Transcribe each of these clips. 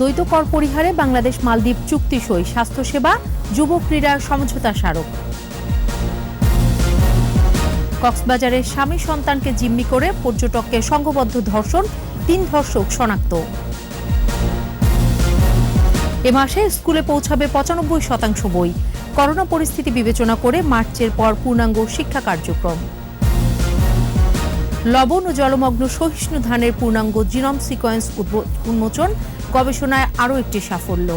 দ্বৈত কর পরিহারে বাংলাদেশ মালদ্বীপ চুক্তি সই, স্বাস্থ্যসেবা যুব ক্রীড়া সমঝোতা স্মারক। কক্সবাজারে স্বামী সন্তানকে জিম্মি করে পর্যটককে সংঘবদ্ধ ধর্ষণ, 3 ধর্ষক শনাক্ত। এ মাসে স্কুলে পৌঁছাবে 95% বই, করোনা পরিস্থিতি বিবেচনা করে মার্চের পর পূর্ণাঙ্গ শিক্ষা কার্যক্রম। লবণ ও জলমগ্ন সহিষ্ণু ধানের পূর্ণাঙ্গ জিনোম সিকোয়েন্স উন্মোচন, গবেষণায় আরও একটি সাফল্য।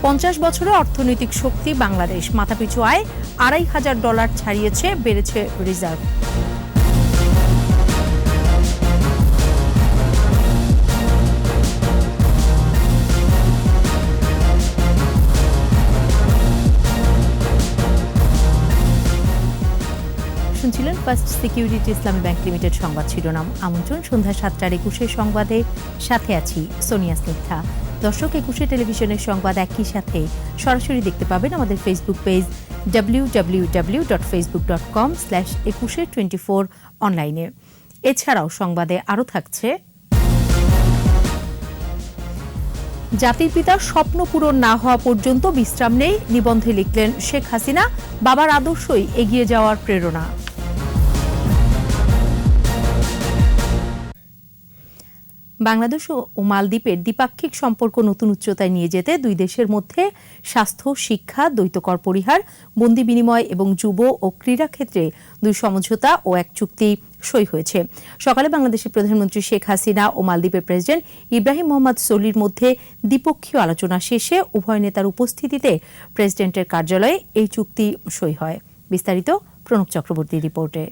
50 বছরে অর্থনৈতিক শক্তি বাংলাদেশ, মাথাপিছু আয় $2,500 ছাড়িয়েছে, বেড়েছে রিজার্ভ। শুনছিলেন ফার্স্ট সিকিউরিটি ইসলামী ব্যাংক লিমিটেড সংবাদ শিরোনাম। আমন্ত্রণ সন্ধ্যা 7টার 21 সংবাদে, সাথে আছি সোনিয়া স্নিগ্ধা। দর্শক, 21 টেলিভিশনের সংবাদ একই সাথে সরাসরি দেখতে পাবেন আমাদের ফেসবুক পেজ www.facebook.com/2124 অনলাইনে। এছাড়াও সংবাদে আরও থাকছে: জাতির পিতার স্বপ্ন পূরণ না হওয়া পর্যন্ত বিশ্রাম নেই, নিবন্ধে লিখলেন শেখ হাসিনা। বাবার আদর্শই এগিয়ে যাওয়ার প্রেরণা। বাংলাদেশ ও মালদ্বীপের দ্বিপাক্ষিক সম্পর্ক নতুন উচ্চতায় নিয়ে যেতে দুই দেশের মধ্যে স্বাস্থ্য, শিক্ষা, দ্বৈত কর পরিহার, বন্দি বিনিময় এবং যুব ও ক্রীড়া ক্ষেত্রে 2 সমঝোতা ও 1 চুক্তি সই হয়েছে। সকালে বাংলাদেশের প্রধানমন্ত্রী শেখ হাসিনা ও মালদ্বীপের প্রেসিডেন্ট ইব্রাহিম মোহাম্মদ সোলির মধ্যে দ্বিপক্ষীয় আলোচনা শেষে উভয় নেতার উপস্থিতিতে প্রেসিডেন্টের কার্যালয়ে এই চুক্তি সই হয়। বিস্তারিত প্রণব চক্রবর্তীর রিপোর্টে।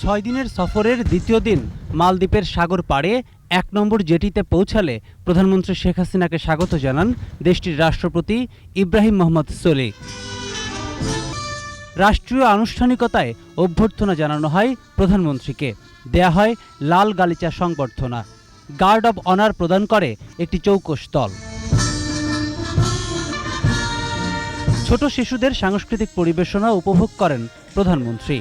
6 দিনের সফরের দ্বিতীয় দিন মালদ্বীপের সাগর পাড়ে 1 নম্বর জেটিতে পৌঁছালে প্রধানমন্ত্রী শেখ হাসিনাকে স্বাগত জানান দেশটির রাষ্ট্রপতি ইব্রাহিম মোহাম্মদ সোলি। রাষ্ট্রীয় আনুষ্ঠানিকতায় অভ্যর্থনা জানানো হয় প্রধানমন্ত্রীকে, দেয়া হয় লাল গালিচা সংবর্ধনা, গার্ড অব অনার প্রদান করে একটি চৌকস দল। ছোট শিশুদের সাংস্কৃতিক পরিবেশনা উপভোগ করেন প্রধানমন্ত্রী।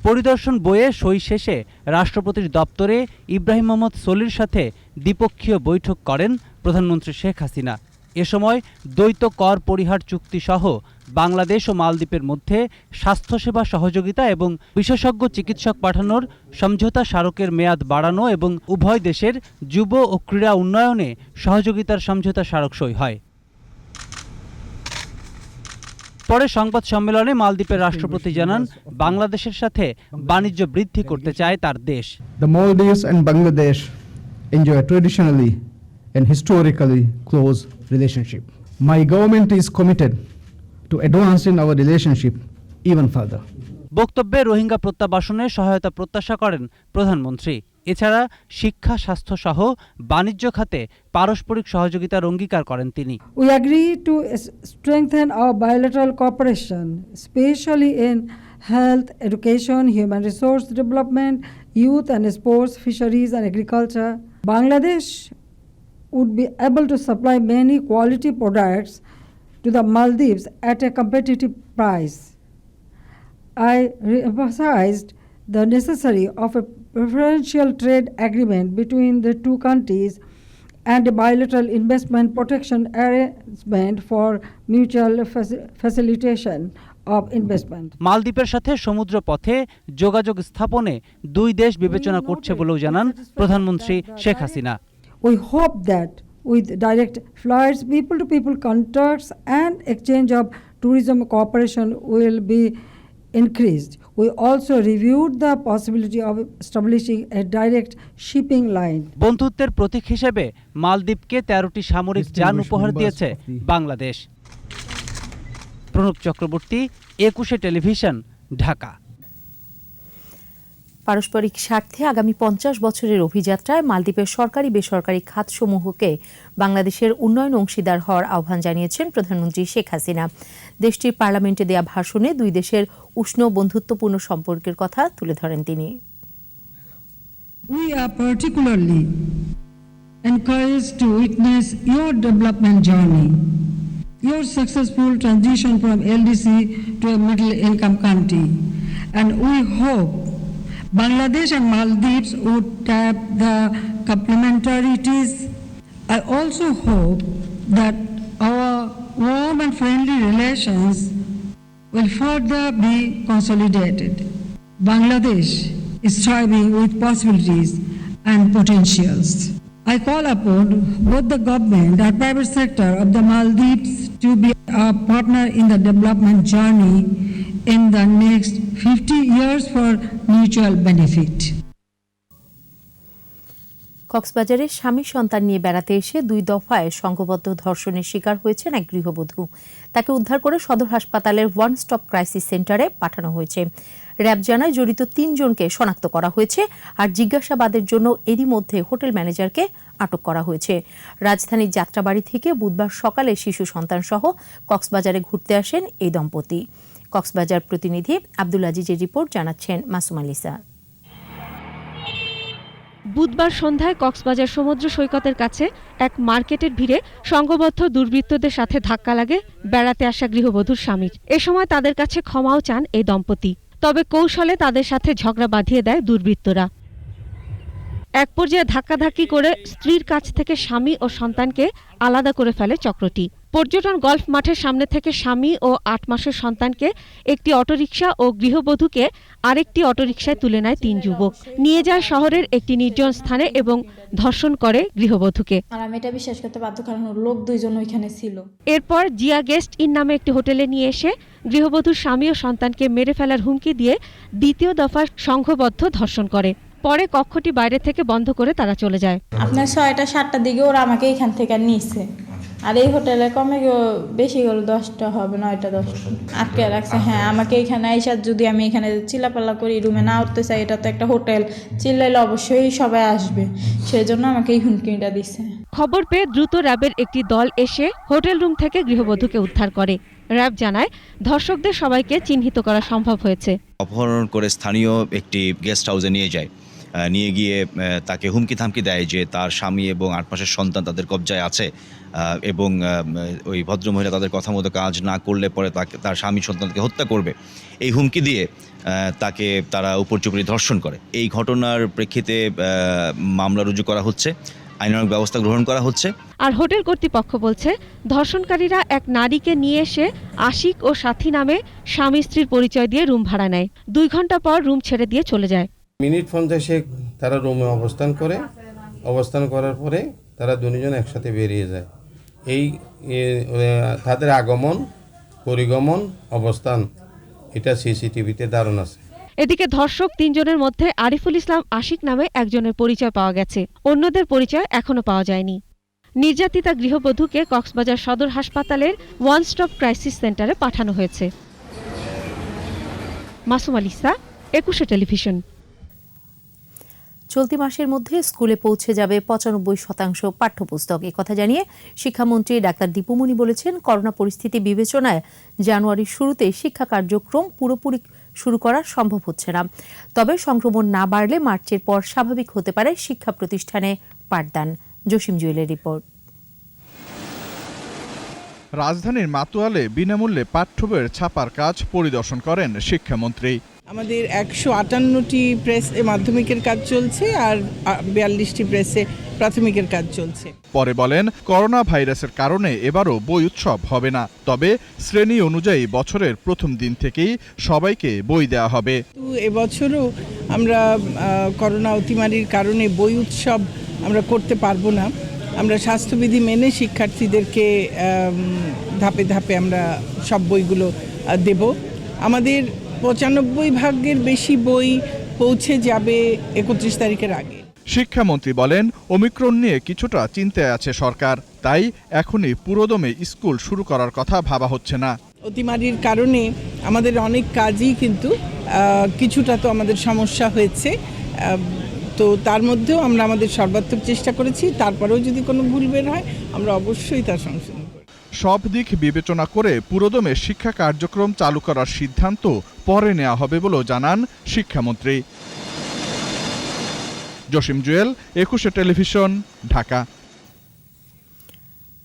পরিদর্শন বইয়ে সই শেষে রাষ্ট্রপতির দপ্তরে ইব্রাহিম মোহাম্মদ সোলির সাথে দ্বিপক্ষীয় বৈঠক করেন প্রধানমন্ত্রী শেখ হাসিনা। এ সময় দ্বৈত কর পরিহার চুক্তি সহ বাংলাদেশ ও মালদ্বীপের মধ্যে স্বাস্থ্যসেবা সহযোগিতা এবং বিশেষজ্ঞ চিকিৎসক পাঠানোর সমঝোতা স্মারকের মেয়াদ বাড়ানো এবং উভয় দেশের যুব ও ক্রীড়া উন্নয়নে সহযোগিতার সমঝোতা স্মারক সই হয়। পরে সংবাদ সম্মেলনে মালদ্বীপের রাষ্ট্রপতি জানান বাংলাদেশের সাথে বাণিজ্য বৃদ্ধি করতে চায় তার দেশ। The Maldives and Bangladesh enjoy traditionally and historically close relationship. My government is committed to advancing our relationship even further. বক্তব্যে রোহিঙ্গা প্রত্যাবাসনে সহায়তা প্রত্যাশা করেন প্রধানমন্ত্রী। এছাড়া শিক্ষা, স্বাস্থ্য সহ বাণিজ্য খাতে পারস্পরিক সহযোগিতার অঙ্গীকার করেন তিনি। We agree to strengthen our bilateral cooperation, especially in health, education, human resource development, youth and sports, fisheries and agriculture. Bangladesh would be able to supply many quality products to the Maldives at a competitive price. I re-emphasized the necessity of a preferential trade agreement between the two countries and a bilateral investment protection arrangement for mutual facilitation of investment. মালদ্বীপের সাথে সমুদ্র পথে যোগাযোগ স্থাপনে 2 দেশ বিবেচনা করছে বলেও জানান প্রধানমন্ত্রী Sheikh Hasina. We hope that with direct flights, people-to-people contacts and exchange of tourism cooperation will be increased. We also reviewed the possibility of establishing a direct shipping line. বন্ধুত্বের প্রতীক হিসেবে মালদ্বীপকে 13টি সামরিক যান উপহার দিয়েছে বাংলাদেশ। প্রণব চক্রবর্তী, 21 টেলিভিশন, ঢাকা। পারস্পরিক স্বার্থে আগামী 50 বছরের অভিযাত্রায় মালদ্বীপের সরকারি বেসরকারি খাতসমূহকে বাংলাদেশের উন্নয়ন অংশীদার হওয়ার আহ্বান জানিয়েছেন প্রধানমন্ত্রী শেখ হাসিনা। দেশটির পার্লামেন্টে দেয়া ভাষণে 2 দেশের উষ্ণ বন্ধুত্বপূর্ণ সম্পর্কের কথা তুলে ধরেন তিনি। We are particularly encouraged to witness your development journey, your successful transition from LDC to a middle income country, and we hope Bangladesh and Maldives would tap the complementarities. I also hope that our warm and friendly relations will further be consolidated. Bangladesh is thriving with possibilities and potentials. I call upon both the government and private sector of the Maldives to be a partner in the development journey in the next 50 years for mutual benefit. কক্সবাজারে স্বামী সন্তান নিয়ে বেড়াতে এসে 2 দফায় সংঘবদ্ধ ধর্ষণের শিকার হয়েছেন এক গৃহবধূ। তাকে উদ্ধার করে সদর হাসপাতালের ওয়ান স্টপ ক্রাইসিস সেন্টারে পাঠানো হয়েছে। র্যাব জানায় জড়িত 3 জনকে শনাক্ত করা হয়েছে, আর জিজ্ঞাসাবাদের জন্য এরই মধ্যে হোটেল ম্যানেজারকে আটক করা হয়েছে। রাজধানীর যাত্রাবাড়ি থেকে বুধবার সকালে শিশু সন্তান সহ কক্সবাজারে ঘুরতে আসেন এই দম্পতি। কক্সবাজার প্রতিনিধি আব্দুল আজিজের রিপোর্ট, জানাচ্ছেন মাসুম আলিসা। বুধবার সন্ধ্যায় কক্সবাজার সমুদ্র সৈকতের কাছে এক মার্কেটের ভিড়ে সংঘবদ্ধ দুর্বৃত্তদের সাথে ধাক্কা লাগে বেড়াতে আসা গৃহবধূর স্বামীর। এ সময় তাদের কাছে ক্ষমাও চান এই দম্পতি, তবে কৌশলে তাদের সাথে ঝগড়া বাঁধিয়ে দেয় দুর্বৃত্তরা। এক পর্যায়ে ধাক্কাধাক্কি করে স্ত্রীর কাছ থেকে স্বামী ও সন্তানকে আলাদা করে ফেলে চক্রটি। পর্যটন গলফ মাঠের সামনে থেকে স্বামী ও 8 মাসের সন্তানকে একটি অটোরিকশা ও গৃহবধূকে আরেকটি অটোরিকশায় তুলে নেয় 3 যুবক। নিয়ে যায় শহরের একটি নির্জন স্থানে এবং ধর্ষণ করে গৃহবধূকে। আর আমি এটা বিশ্বাস করতে বাধ্য, কারণ লোক 2 জন ওইখানে ছিল। এরপর জিয়া গেস্ট ইন নামে একটি হোটেলে নিয়ে এসে গৃহবধূর স্বামী ও সন্তানকে মেরে ফেলার হুমকি দিয়ে দ্বিতীয় দফার সংঘবদ্ধ ধর্ষণ করে। পরে কক্ষটি বাইরে থেকে বন্ধ করে তারা চলে যায়। আপনার 6টা 7টার দিকে ওরা আমাকে এখান থেকে নিয়েছে, আর এই হোটেলে কমে বেশি গেল 10টা হবে, 9টা 10টা আটকে রাখছে। হ্যাঁ, আমাকে এখানে আইসা যদি আমি এখানে চিল্লাপাল্লা করি, রুমে না উঠতে চাই, এটা তো একটা হোটেল, চিল্লাইলে অবশ্যই সবাই আসবে, সেই জন্য আমাকে এই হুমকিটা দিছে। খবর পেয়ে দ্রুত র্যাবের একটি দল এসে হোটেল রুম থেকে গৃহবধূকে উদ্ধার করে। র্যাব জানায় ধর্ষকদের সবাইকে চিহ্নিত করা সম্ভব হয়েছে। অপহরণ করে স্থানীয় একটি গেস্ট হাউসে নিয়ে যায়, নিয়ে গিয়ে তাকে হুমকি থামকি দেয় যে তার স্বামী এবং 8 মাসের সন্তান তাদের কবজায় আছে, এবং ওই ভদ্রমহিলা তাদের কথা মতো কাজ না করলে পরে তার স্বামী সন্তানকে হত্যা করবে, এই হুমকি দিয়ে তাকে তারা উপর্যুপরি ধর্ষণ করে। এই ঘটনার প্রেক্ষিতে মামলা রুজু করা হচ্ছে, আইনানুগ ব্যবস্থা গ্রহণ করা হচ্ছে। আর হোটেল কর্তৃপক্ষ বলছে ধর্ষণকারীরা এক নারীকে নিয়ে এসে আশিক ও সাথী নামে স্বামী স্ত্রীর পরিচয় দিয়ে রুম ভাড়া নেয়। 2 ঘন্টা পর রুম ছেড়ে দিয়ে চলে যায়। মিনিট 50 তারা রুমে অবস্থান করার পরে তারা 2 জন একসাথে বেরিয়ে যায়। এই তাদের আগমন, পরিগমন, অবস্থান এটা সিসিটিভিতে ধারণ আছে। এদিকে ধর্ষক 3 জনের মধ্যে আরিফুল ইসলাম আশিক নামে একজনের পরিচয় পাওয়া গেছে, অন্যদের পরিচয় এখনো পাওয়া যায়নি। নির্যাতিতা গৃহবধূকে কক্সবাজার সদর হাসপাতালের ওয়ান স্টপ ক্রাইসিস সেন্টারে পাঠানো হয়েছে। মাসুম আলিসা, 21 টেলিভিশন। চলতি মাসের মধ্যে স্কুলে পৌঁছে যাবে 95% পাঠ্যপুস্তক। কথা জানিয়ে শিক্ষামন্ত্রী ডাক্তার দীপুমনি বলেছেন, করোনা পরিস্থিতি বিবেচনায় জানুয়ারির শুরুতে শিক্ষা কার্যক্রম পুরোপুরি শুরু করা সম্ভব হচ্ছে না। তবে সংক্রমণ না বাড়লে মার্চের পর স্বাভাবিক হতে পারে শিক্ষা প্রতিষ্ঠানে পাঠদান। জসিম জুয়েলের রিপোর্ট। রাজধানীর মাতুয়ালে বিনামূল্যে পাঠ্য বইয়ের ছাপার কাজ পরিদর্শন করেন শিক্ষামন্ত্রী। আমাদের 158টি প্রেসে মাধ্যমিকের কাজ চলছে আর 42টি প্রেসে প্রাথমিকের কাজ চলছে। পরে বলেন, করোনা ভাইরাসের কারণে এবারও বই উৎসব হবে না, তবে শ্রেণী অনুযায়ী বছরের প্রথম দিন থেকেই সবাইকে বই দেওয়া হবে। এবছরও আমরা করোনা অতিমারির কারণে বই উৎসব আমরা করতে পারবো না। আমরা স্বাস্থ্যবিধি মেনে শিক্ষার্থীদেরকে ধাপে ধাপে আমরা সব বইগুলো দেব। আমাদের 95% বেশি বই পৌঁছে যাবে 31 তারিখের আগে। শিক্ষামন্ত্রী বলেন, ওমিক্রন নিয়ে কিছুটা চিন্তায় আছে সরকার, তাই এখনই পুরোদমে স্কুল শুরু করার কথা ভাবা হচ্ছে না। অতিমারির কারণে আমাদের অনেক কাজই কিন্তু কিছুটা তো আমাদের সমস্যা হয়েছে, তো তার মধ্যেও আমরা আমাদের সর্বাত্মক চেষ্টা করেছি। তারপরেও যদি কোনো ভুল বের হয় আমরা অবশ্যই তার সংশোধন করব। সব দিক বিবেচনা করে পুরোদমে শিক্ষা কার্যক্রম চালু করার সিদ্ধান্ত পরে নেওয়া হবে বলেও জানান শিক্ষামন্ত্রী। জসিম জুয়েল, 21 টেলিভিশন, ঢাকা।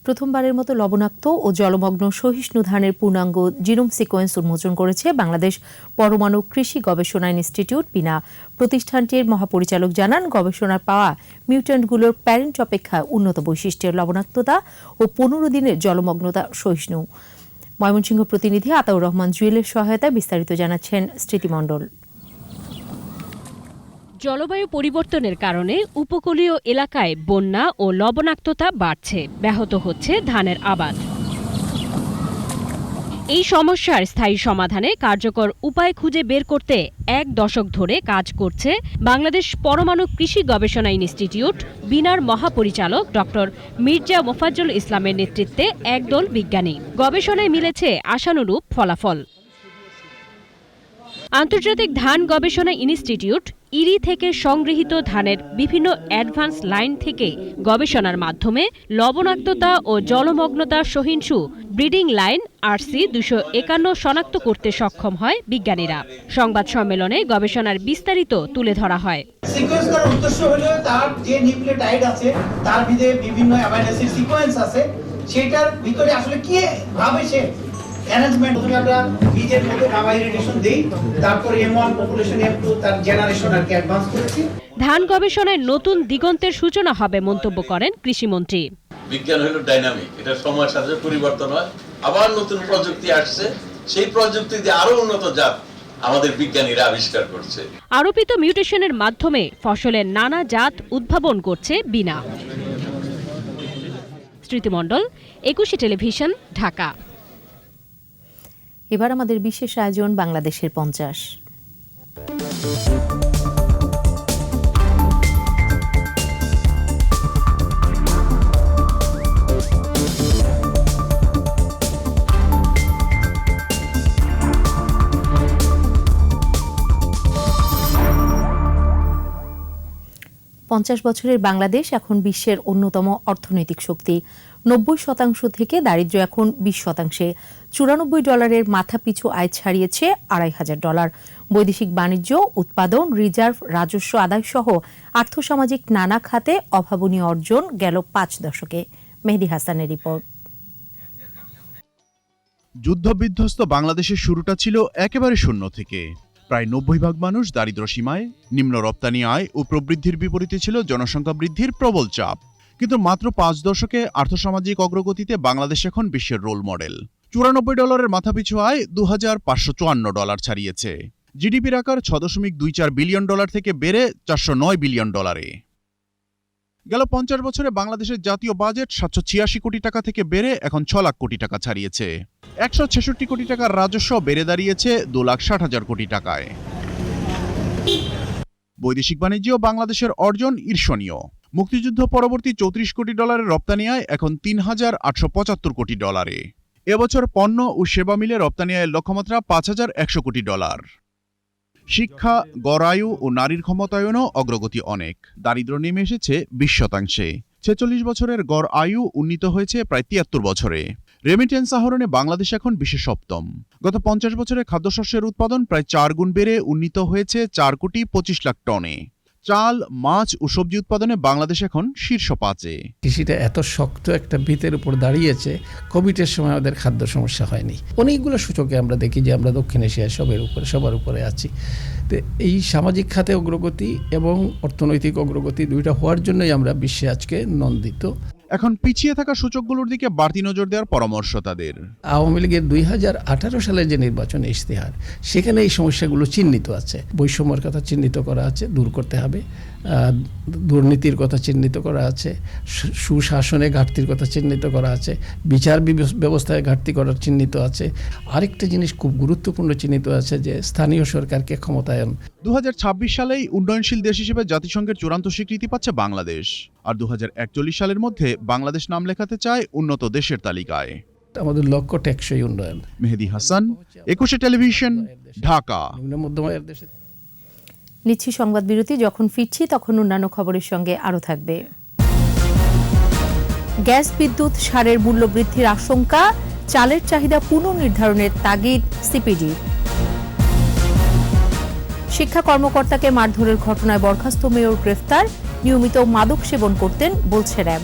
প্রথমবারের মতো লবণাক্ত ও জলমগ্ন সহিষ্ণু ধানের পূর্ণাঙ্গ জিনোম সিকোয়েন্স উন্মোচন করেছে বাংলাদেশ পরমাণু কৃষি গবেষণা ইনস্টিটিউট বিনা। প্রতিষ্ঠানটির মহাপরিচালক জানান, গবেষণার পাওয়া মিউট্যান্টগুলোর প্যারেন্ট অপেক্ষা উন্নত বৈশিষ্ট্যের লবণাক্ততা ও 15 দিনের জলমগ্নতা সহিষ্ণু। ময়মনসিংহ প্রতিনিধি আতাউর রহমান জুয়েলের সহায়তায় বিস্তারিত জানাচ্ছেন স্মৃতি মণ্ডল। জলবায়ু পরিবর্তনের কারণে উপকূলীয় এলাকায় বন্যা ও লবণাক্ততা বাড়ছে, ব্যাহত হচ্ছে ধানের আবাদ। এই সমস্যার স্থায়ী সমাধানে কার্যকর উপায় খুঁজে বের করতে 1 দশক ধরে কাজ করছে বাংলাদেশ পরমাণু কৃষি গবেষণা ইনস্টিটিউট বিনার মহাপরিচালক ডক্টর মির্জা মোফাজ্জল ইসলামের নেতৃত্বে একদল বিজ্ঞানী। গবেষণায় মিলেছে আশানুরূপ ফলাফল। আন্তর্জাতিক ধান গবেষণা ইনস্টিটিউট ইরি থেকে সংগৃহীত ধানের বিভিন্ন অ্যাডভান্স লাইন থেকে গবেষণার মাধ্যমে লবণাক্ততা ও জলমগ্নতা সহিষ্ণু ব্রিডিং লাইন RC 251 শনাক্ত করতে সক্ষম হয় বিজ্ঞানীরা। সংবাদ সম্মেলনে গবেষণার বিস্তারিত তুলে ধরা হয়। সিকোয়েন্স করার উদ্দেশ্য হলো তার যে নিউক্লিওটাইড আছে তার ভিতরে বিভিন্ন অ্যামাইনো অ্যাসিড সিকোয়েন্স আছে, সেটার ভিতরে আসলে কি ভাবে সে অ্যারেঞ্জমেন্ট। প্রথমে আমরা বীজের মধ্যে গামা ইরিডিয়েশন দেই, তারপর M1 পপুলেশন M2 তার জেনারেশন আর কি অ্যাডভান্স করেছি। ধান গবেষণায় নতুন দিগন্তের সূচনা হবে মন্তব্য করেন কৃষিমন্ত্রী। বিজ্ঞান হলো ডাইনামিক, এটা সময়ের সাথে পরিবর্তন হয়, আবার নতুন প্রযুক্তি আসছে, সেই প্রযুক্তি দিয়ে আরো উন্নত জাত আমাদের বিজ্ঞানীরা আবিষ্কার করছে। আরোপিত মিউটেশনের মাধ্যমে ফসলের নানা জাত উদ্ভাবন করছে বিনা। স্মৃতি মণ্ডল, 21 টেলিভিশন, ঢাকা। এবার আমাদের বিশেষ আয়োজন বাংলাদেশের 50। বছরের বাংলাদেশ এখন বিশ্বের অন্যতম অর্থনৈতিক শক্তি। 90% থেকে দারিদ্র্য এখন 20%। $94 মাথাপিছু আয় ছাড়িয়েছে $2,500। বৈদেশিক বাণিজ্য, উৎপাদন, রিজার্ভ, রাজস্ব আদায় সহ আর্থসামাজিক নানা খাতে অভাবনীয় অর্জন গেল 5 দশকে। মেহেদী হাসানের রিপোর্ট। যুদ্ধবিধ্বস্ত বাংলাদেশের শুরুটা ছিল একেবারে শূন্য থেকে। প্রায় 90% মানুষ দারিদ্র্য সীমায়, নিম্ন রপ্তানি আয় ও প্রবৃদ্ধির বিপরীতে ছিল জনসংখ্যা বৃদ্ধির প্রবল চাপ। কিন্তু মাত্র 5 দশকে আর্থসামাজিক অগ্রগতিতে বাংলাদেশ এখন বিশ্বের রোল মডেল। $94 মাথাপিছু আয় $2,554 ছাড়িয়েছে। জিডিপির আকার $6.24 বিলিয়ন থেকে বেড়ে $409 বিলিয়ন। গেল 50 বছরে বাংলাদেশের জাতীয় বাজেট 786 কোটি টাকা থেকে বেড়ে এখন 6 লাখ কোটি টাকা ছাড়িয়েছে। 166 কোটি টাকার রাজস্ব বেড়ে দাঁড়িয়েছে 2,60,000 কোটি টাকায়। বৈদেশিক বাণিজ্য বাংলাদেশের অর্জন ঈর্ষণীয়। মুক্তিযুদ্ধ পরবর্তী $34 কোটি রপ্তানি আয় এখন $3,875 কোটি। এবছর পণ্য ও সেবা মিলে রপ্তানি আয়ের লক্ষ্যমাত্রা $5,100 কোটি। শিক্ষা, গড় আয়ু ও নারীর ক্ষমতায়নও অগ্রগতি অনেক। দারিদ্র্য নেমে এসেছে 20%। 46 বছরের গড় আয়ু উন্নীত হয়েছে প্রায় 73 বছরে। রেমিটেন্স আহরণে বাংলাদেশ এখন বিশ্বের 7ম। গত 50 বছরে খাদ্যশস্যের উৎপাদন প্রায় 4 গুণ বেড়ে উন্নীত হয়েছে 4,25 লাখ টনে। চাল, মাছ ও সবজি উৎপাদনে বাংলাদেশ এখন শীর্ষ 5-এ। কৃষিটা এত শক্ত একটা ভিতের উপর দাঁড়িয়েছে, কোভিডের সময় আমাদের খাদ্য সমস্যা হয়নি। অনেকগুলো সূচকে আমরা দেখি যে আমরা দক্ষিণ এশিয়ায় সবার উপরে আছি। তো এই সামাজিক খাতে অগ্রগতি এবং অর্থনৈতিক অগ্রগতি দুইটা হওয়ার জন্যই আমরা বিশ্বে আজকে নন্দিত। এখন পিছিয়ে থাকা সূচকগুলোর দিকে বাড়তি নজর দেওয়ার পরামর্শ তাদের। আওয়ামী লীগের 2018 সালের যে নির্বাচনী ইশতেহার, সেখানে এই সমস্যাগুলো চিহ্নিত আছে। বৈষম্যের কথা চিহ্নিত করা আছে, দূর করতে হবে। দুর্নীতির কথা চিহ্নিত করা আছে, সুশাসনে ঘাটতির কথা চিহ্নিত করা আছে, বিচার ব্যবস্থায় ঘাটতি করার চিহ্নিত আছে। আরেকটা জিনিস খুব গুরুত্বপূর্ণ চিহ্নিত আছে যে স্থানীয় সরকারকে ক্ষমতায়ন। 2026 সালেই উন্নয়নশীল দেশ হিসেবে জাতিসংঘের চূড়ান্ত স্বীকৃতি পাচ্ছে বাংলাদেশ। আর 2041 সালের মধ্যে বাংলাদেশ নাম লেখাতে চায় উন্নত দেশের তালিকায়। আমাদের লক্ষ্য টেকসই উন্নয়ন। মেহেদী হাসান, 21 টেলিভিশন, ঢাকা। মধ্যম আয়ের দেশে নিচ্ছি সংবাদ বিরতি। যখন ফিরছি তখন অন্যান্য খবরের সঙ্গে আরও থাকবে। গ্যাস, বিদ্যুৎ, সারের মূল্য বৃদ্ধির আশঙ্কা, চালের চাহিদা পুনর্নির্ধারণের তাগিদ সিপিডি। শিক্ষা কর্মকর্তাকে মারধরের ঘটনায় বরখাস্ত মেয়র গ্রেফতার, নিয়মিত মাদক সেবন করতেন বলছে র‍্যাব।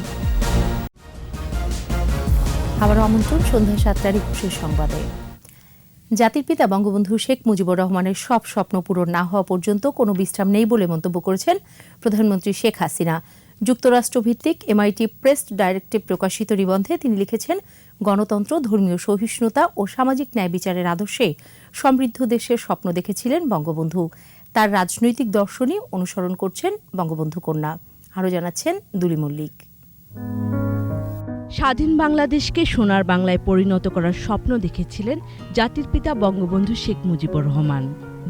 আবারও আমন্ত্রণ সন্ধ্যা 7টার 21 সংবাদে। জাতির পিতা বঙ্গবন্ধু শেখ মুজিবুর রহমানের সব স্বপ্ন পূরণ না হওয়া পর্যন্ত কোনো বিশ্রাম নেই বলে মন্তব্য করেছেন প্রধানমন্ত্রী শেখ হাসিনা। যুক্তরাষ্ট্রভিত্তিক MIT প্রেস ডাইরেক্টে প্রকাশিত নিবন্ধে তিনি লিখেছেন, গণতন্ত্র, ধর্মীয় সহিষ্ণুতা ও সামাজিক ন্যায় বিচারের আদর্শে সমৃদ্ধ দেশের স্বপ্ন দেখেছিলেন বঙ্গবন্ধু। তার রাজনৈতিক দর্শনই অনুসরণ করছেন বঙ্গবন্ধু কন্যা। আরও জানাচ্ছেন দুলি মল্লিক। স্বাধীন বাংলাদেশকে সোনার বাংলায় পরিণত করার স্বপ্ন দেখেছিলেন জাতির পিতা বঙ্গবন্ধু শেখ মুজিবুর রহমান।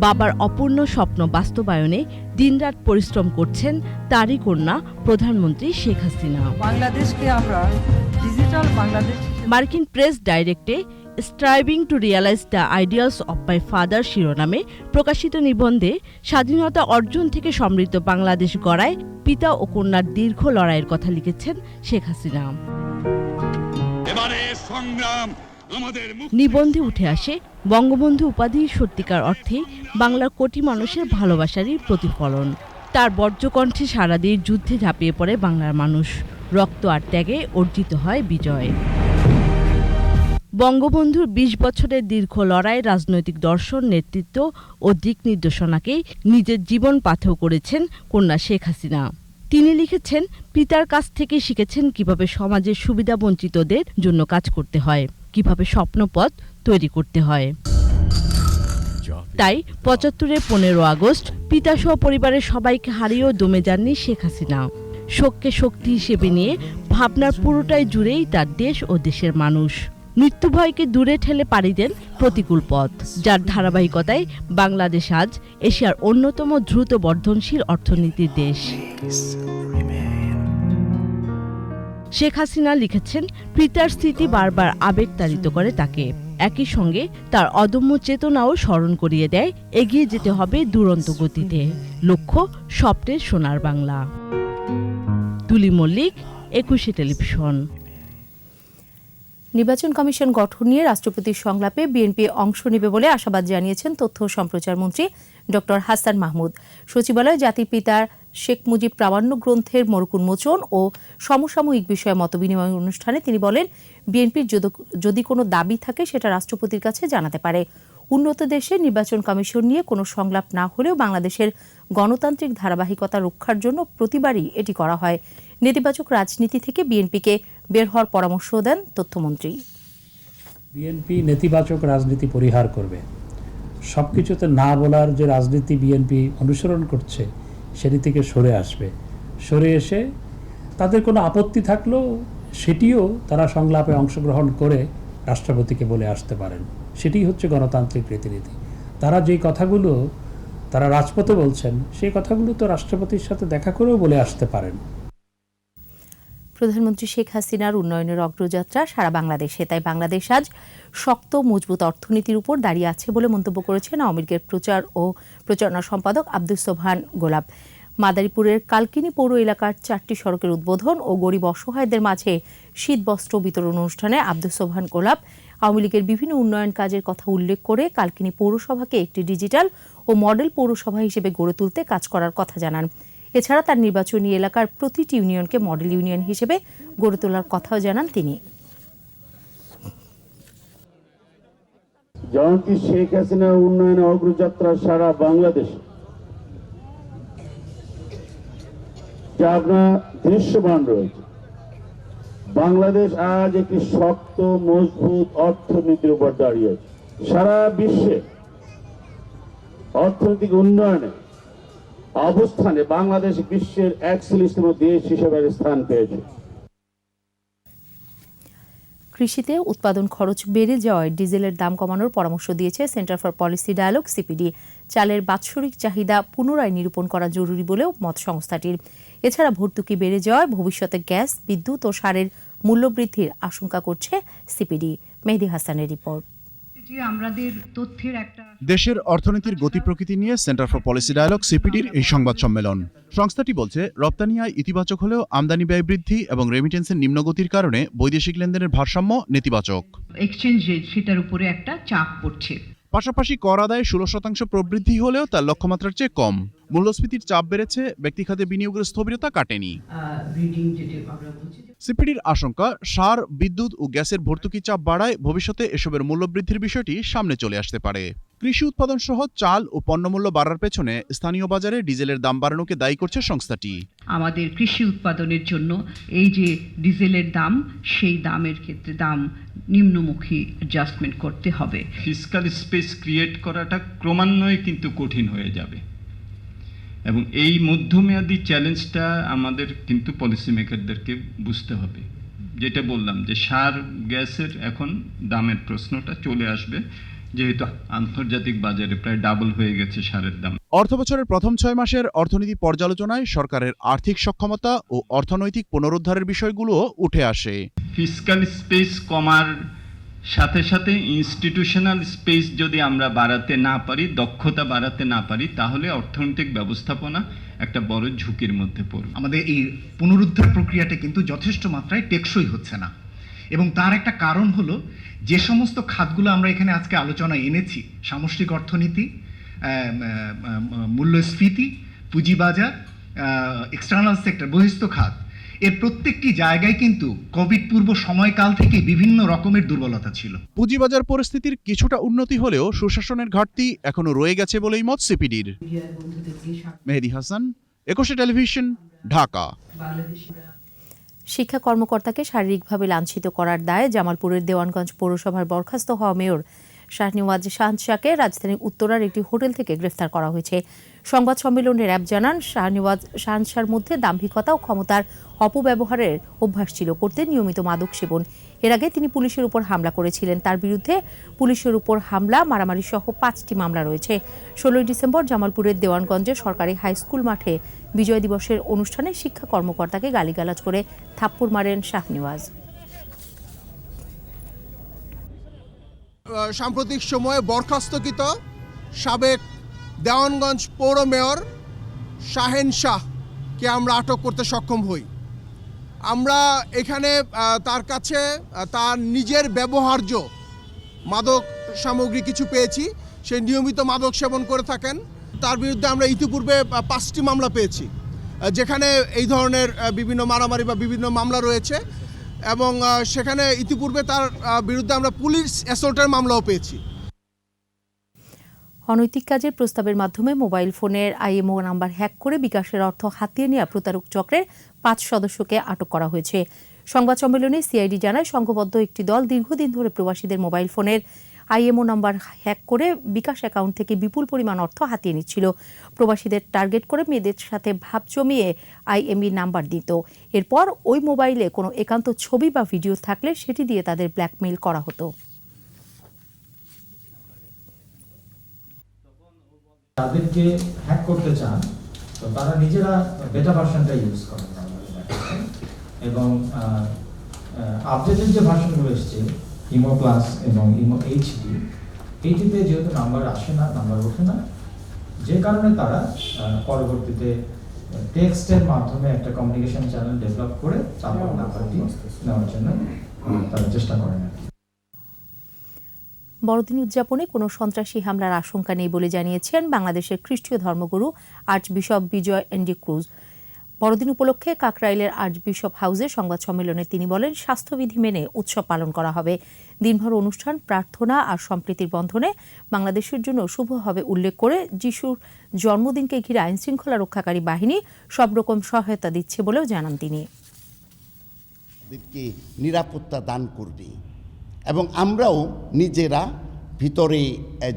বাবার অপূর্ণ স্বপ্ন বাস্তবায়নে দিনরাত পরিশ্রম করছেন তারই কন্যা প্রধানমন্ত্রী শেখ হাসিনা। বাংলাদেশকে আমরা ডিজিটাল বাংলাদেশ। মার্কিন প্রেস ডাইরেক্টে striving to realize the ideals of my father শিরোনামে প্রকাশিত নিবন্ধে স্বাধীনতা অর্জন থেকে সমৃদ্ধ বাংলাদেশ গড়ায় পিতা ও কন্যার দীর্ঘ লড়াইয়ের কথা লিখেছেন শেখ হাসিনা। নিবন্ধে উঠে আসে বঙ্গবন্ধু উপাধি সত্যিকার অর্থে বাংলার কোটি মানুষের ভালোবাসারই প্রতিফলন। তার বজ্রকণ্ঠে সারা দিয়ে যুদ্ধে ঝাঁপিয়ে পড়ে বাংলার মানুষ। রক্ত আর ত্যাগে অর্জিত হয় বিজয়। বঙ্গবন্ধুর 20 বছরের দীর্ঘ লড়াই, রাজনৈতিক দর্শন, নেতৃত্ব ও দিক নির্দেশনাকেই নিজের জীবন পাথেয় করেছেন কন্যা শেখ হাসিনা। তিনি লিখেছেন, পিতার কাছ থেকে শিখেছেন কিভাবে সমাজের সুবিধাবঞ্চিতদের জন্য কাজ করতে হয়, কিভাবে স্বপ্নপথ তৈরি করতে হয়। তাই 75-এর 15 আগস্ট পিতাসহ পরিবারের সবাইকে হারিয়েও দমে যাননি শেখ হাসিনা। শোককে শক্তি হিসেবে নিয়ে ভাবনার পুরোটাই জুড়েই তার দেশ ও দেশের মানুষ। মৃত্যু ভয়কে দূরে ঠেলে পাড়ি দেন প্রতিকূল পথ, যার ধারাবাহিকতায় বাংলাদেশ আজ এশিয়ার অন্যতম দ্রুত বর্ধনশীল অর্থনীতির দেশ। শেখ হাসিনা লিখেছেন, পিতার স্মৃতি বারবার আবেগতাড়িত করে তাকে। একই সঙ্গে তার অদম্য চেতনাও স্মরণ করিয়ে দেয় এগিয়ে যেতে হবে দুরন্ত গতিতে। লক্ষ্য স্বপ্নের সোনার বাংলা। তুলি মল্লিক, 21 টেলিভিশন। নির্বাচন কমিশন গঠন নিয়ে রাষ্ট্রপতির সংলাপে বিএনপি অংশ নেবে বলে আশাবাদ জানিয়েছেন তথ্য ও সম্প্রচার মন্ত্রী ডক্টর হাসান মাহমুদ। সচিবালয়ে জাতির পিতার শেখ মুজিব প্রামাণ্য গ্রন্থের মোড়ক উন্মোচন ও সমসাময়িক বিষয়ে মতবিনিময় অনুষ্ঠানে তিনি বলেন, বিএনপির যদি কোনো দাবি থাকে সেটা রাষ্ট্রপতির কাছে জানাতে পারে। উন্নত দেশে নির্বাচন কমিশন নিয়ে কোনো সংলাপ না হলেও বাংলাদেশের গণতান্ত্রিক ধারাবাহিকতা রক্ষার জন্য প্রতিবারই এটি করা হয়। নেতিবাচক রাজনীতি থেকে বিএনপিকে বের হওয়ার পরামর্শ দেন তথ্যমন্ত্রী। বিএনপি নেতিবাচক রাজনীতি পরিহার করবে। সবকিছুতে না বলার যে রাজনীতি বিএনপি অনুসরণ করছে সেটি থেকে সরে আসবে। সরে এসে তাদের কোনো আপত্তি থাকলেও সেটিও তারা সংলাপে অংশগ্রহণ করে রাষ্ট্রপতিকে বলে আসতে পারেন। সেটি হচ্ছে গণতান্ত্রিক রীতিনীতি। তারা যেই কথাগুলো তারা রাজপথে বলছেন সেই কথাগুলো তো রাষ্ট্রপতির সাথে দেখা করেও বলে আসতে পারেন। প্রধানমন্ত্রী শেখ হাসিনার উন্নয়নের অগ্রযাত্রা সারা বাংলাদেশে, তাই বাংলাদেশ আজ শক্ত মজবুত অর্থনীতির উপর দাঁড়িয়ে আছে বলে মন্তব্য করেছেন আওয়ামী লীগের প্রচার ও প্রচারণা সম্পাদক আব্দুস সোবহান গোলাপ। মাদারীপুরের কালকিনি পৌর এলাকার 4টি সড়কের উদ্বোধন ও গরিব অসহায়দের মাঝে শীতবস্ত্র বিতরণ অনুষ্ঠানে আব্দুস সোবহান গোলাপ আওয়ামী লীগের বিভিন্ন উন্নয়ন কাজের কথা উল্লেখ করে কালকিনি পৌরসভাকে একটি ডিজিটাল ও মডেল পৌরসভা হিসেবে গড়ে তুলতে কাজ করার কথা জানান। এছাড়া তার নির্বাচনী এলাকার প্রতিটি ইউনিয়নকে মডেল ইউনিয়ন হিসেবে গড়ে তোলার কথাও জানান তিনি। জয়ন্তী শেখ হাসিনার উন্নয়নের অগ্রযাত্রা সারা বাংলাদেশ যা আপনার দৃশ্যমান রয়েছে। বাংলাদেশ আজ একটি শক্ত মজবুত অর্থনীতির উপর দাঁড়িয়ে আছে। সারা বিশ্বে অর্থনৈতিক উন্নয়নে অবস্থানে বাংলাদেশ বিশ্বের 41তম দেশ হিসেবে স্থান পেয়েছে। কৃষিতে উৎপাদন খরচ বেড়ে যাওয়ায় ডিজেলের দাম কমানোর পরামর্শ দিয়েছে centre for policy dialogue CPD. চালের বাৎসরিক চাহিদা পুনরায় নিরূপণ করা জরুরি বলেও মত সংস্থাটির। এছাড়া ভর্তুকি বেড়ে যাওয়ায় ভবিষ্যতে গ্যাস, বিদ্যুৎ ও সারের মূল্যবৃদ্ধির আশঙ্কা করছে সিপিডি। মেহেদী হাসানের রিপোর্ট। দেশের অর্থনীতির গতি প্রকৃতি নিয়ে সেন্টার ফর পলিসি ডায়ালগ সিপিডির এই সংবাদ সম্মেলন। সংস্থাটি বলছে, রপ্তানি আয় ইতিবাচক হলেও আমদানি ব্যয় বৃদ্ধি এবং রেমিটেন্সের নিম্নগতির কারণে বৈদেশিক লেনদেনের ভারসাম্য নেতিবাচক। এক্সচেঞ্জ রেট সেটার উপরে একটা চাপ পড়ছে। পাশাপাশি কর আদায়ে 16% প্রবৃদ্ধি হলেও তার লক্ষ্যমাত্রার চেয়ে কম। মূল্যস্ফীতির চাপ বেড়েছে, ব্যক্তিখাতে বিনিয়োগের স্থবিরতা কাটেনি। সিপিডির আশঙ্কা, সার, বিদ্যুৎ ও গ্যাসের ভর্তুকি চাপ বাড়ায় ভবিষ্যতে এসবের মূল্যবৃদ্ধির বিষয়টি সামনে চলে আসতে পারে। কৃষি উৎপাদন সহ চাল ও পণ্যমূল্য বাড়ার পেছনে স্থানীয় বাজারে ডিজেলের দাম বাড়ানোকে দায়ী করছে সংস্থাটি। আমাদের কৃষি উৎপাদনের জন্য এই যে ডিজেলের দাম, সেই দামের ক্ষেত্রে দাম নিম্নমুখী অ্যাডজাস্টমেন্ট করতে হবে। ফিসক্যাল স্পেস ক্রিয়েট করাটা ক্রমান্বয়ে কিন্তু কঠিন হয়ে যাবে এবং এই মধ্যমেয়াদী চ্যালেঞ্জটা আমাদের কিন্তু পলিসি মেকারদেরকে বুঝতে হবে। যেটা বললাম যে সার গ্যাসের এখন দামের প্রশ্নটা চলে আসবে, যেহেতু আন্তর্জাতিক বাজারে প্রায় ডাবল হয়ে গেছে সারের দাম। অর্থবছরের প্রথম 6 মাসের অর্থনীতি পর্যালোচনায় সরকারের আর্থিক সক্ষমতা ও অর্থনৈতিক পুনরুদ্ধারের বিষয়গুলো উঠে আসে। ফিসক্যাল স্পেস কমার সাথে সাথে ইনস্টিটিউশনাল স্পেস যদি আমরা বাড়াতে না পারি, দক্ষতা বাড়াতে না পারি, তাহলে অর্থনৈতিক ব্যবস্থাপনা একটা বড় ঝুঁকির মধ্যে পড়বে। আমাদের এই পুনরুদ্ধার প্রক্রিয়াটা কিন্তু যথেষ্ট মাত্রায় টেকসই হচ্ছে না, এবং তার একটা কারণ হলো যে সমস্ত খাতগুলো আমরা এখানে আজকে আলোচনায় এনেছি, সামষ্টিক অর্থনীতি, মূল্যস্ফীতি, পুঁজিবাজার, এক্সটার্নাল সেক্টর, বহিস্থ খাত, এর প্রত্যেকটি জায়গায় কিন্তু কোভিড পূর্ব সময়কাল থেকে বিভিন্ন রকমের দুর্বলতা ছিল। পুঁজিবাজার পরিস্থিতির কিছুটা উন্নতি হলেও সুশাসনের ঘাটতি এখনো রয়ে গেছে বলেই মত সিপিডির। মেহেদী হাসান, 21 টেলিভিশন, ঢাকা। শিক্ষা কর্মকর্তাকে শারীরিকভাবে লাঞ্ছিত করার দায়ে জামালপুরের দেওয়ানগঞ্জ পৌরসভার বরখাস্ত হওয়া মেয়র শাহনেওয়াজ শাহনশাহকে রাজধানীর উত্তরার একটি হোটেল থেকে গ্রেফতার করা হয়েছে। সংবাদ সম্মেলনে র্যাব জানান, শাহনেওয়াজ শাহনশাহর মধ্যে দাম্ভিকতা ও ক্ষমতার অপব্যবহারের অভ্যাস ছিল, করতে নিয়মিত মাদক সেবন। এর আগে তিনি পুলিশের উপর হামলা করেছিলেন। তার বিরুদ্ধে পুলিশের উপর হামলা, মারামারি সহ 5টি মামলা রয়েছে। 16 ডিসেম্বর জামালপুরের দেওয়ানগঞ্জে সরকারি হাই স্কুল মাঠে বিজয় দিবসের অনুষ্ঠানে শিক্ষা কর্মকর্তাকে গালিগালাজ করে থাপ্পড় মারেন শাহনেওয়াজ। সাম্প্রতিক সময়ে বরখাস্তকৃত সাবেক দেওয়ানগঞ্জ পৌর মেয়র শাহেন শাহকে আমরা আটক করতে সক্ষম হই। আমরা এখানে তার কাছে তার নিজের ব্যবহার্য মাদক সামগ্রী কিছু পেয়েছি। সে নিয়মিত মাদক সেবন করে থাকেন। তার বিরুদ্ধে আমরা ইতিপূর্বে 5টি মামলা পেয়েছি, যেখানে এই ধরনের বিভিন্ন মারামারি বা বিভিন্ন মামলা রয়েছে, এবং সেখানে ইতিপূর্বে তার বিরুদ্ধে আমরা পুলিশ অ্যাসল্টের মামলাও পেয়েছি। অনৈতিক কাজের প্রস্তাবের মাধ্যমে মোবাইল ফোনের আইএমও নাম্বার হ্যাক করে বিকাশের অর্থ হাতিয়ে নেওয়া প্রতারক চক্রের 5 সদস্যকে আটক করা হয়েছে। সংবাদ সম্মেলনে সিআইডি জানায়, সংঘবদ্ধ একটি দল দীর্ঘদিন ধরে প্রবাসীদের মোবাইল ফোনের আইএমও নাম্বার হ্যাক করে বিকাশ অ্যাকাউন্ট থেকে বিপুল পরিমাণ অর্থ হাতিয়ে নিচ্ছিল। প্রবাসীদের টার্গেট করে মেয়েদের সাথে ভাব জমিয়ে আইএমই নাম্বার দিত। এরপর ওই মোবাইলে কোনো একান্ত ছবি বা ভিডিও থাকলে সেটি দিয়ে তাদের ব্ল্যাকমেইল করা হতো। তাদেরকে হ্যাক করতে চান তো তারা নিজেরা বেটা ভার্সনটা ইউজ করেন, এবং আপডেটেড যে ভার্সনগুলো এসছে ইমো প্লাস এবং ইমো এইচডি, এইটিতে যেহেতু নাম্বার আসে না, নাম্বার ওঠে না, যে কারণে তারা পরবর্তীতে টেক্সটের মাধ্যমে একটা কমিউনিকেশন চ্যানেল ডেভেলপ করে তারপর নাম্বারটি নেওয়ার জন্য তারা চেষ্টা করেন। বড়দিন উদযাপনে কোনো সন্ত্রাসী হামলার আশঙ্কা নেই বলে জানিয়েছেন বাংলাদেশের খ্রিস্টীয় ধর্মগুরু আর্চবিশপ বিজয় এন্ডি ক্রুজ। বড়দিন উপলক্ষে কাকরাইলের আর্চবিশপ হাউসে সংবাদ সম্মেলনে তিনি বলেন, স্বাস্থ্যবিধি মেনে উৎসব পালন করা হবে। দিনভর অনুষ্ঠান, প্রার্থনা আর সম্প্রীতির বন্ধনে বাংলাদেশের জন্য শুভ হবে উল্লেখ করে যিশুর জন্মদিনকে ঘিরে আইনশৃঙ্খলা রক্ষাকারী বাহিনী সব রকম সহায়তা দিচ্ছে বলেও জানান তিনি। নিরাপত্তা দান করবে এবং আমরাও নিজেরা ভিতরে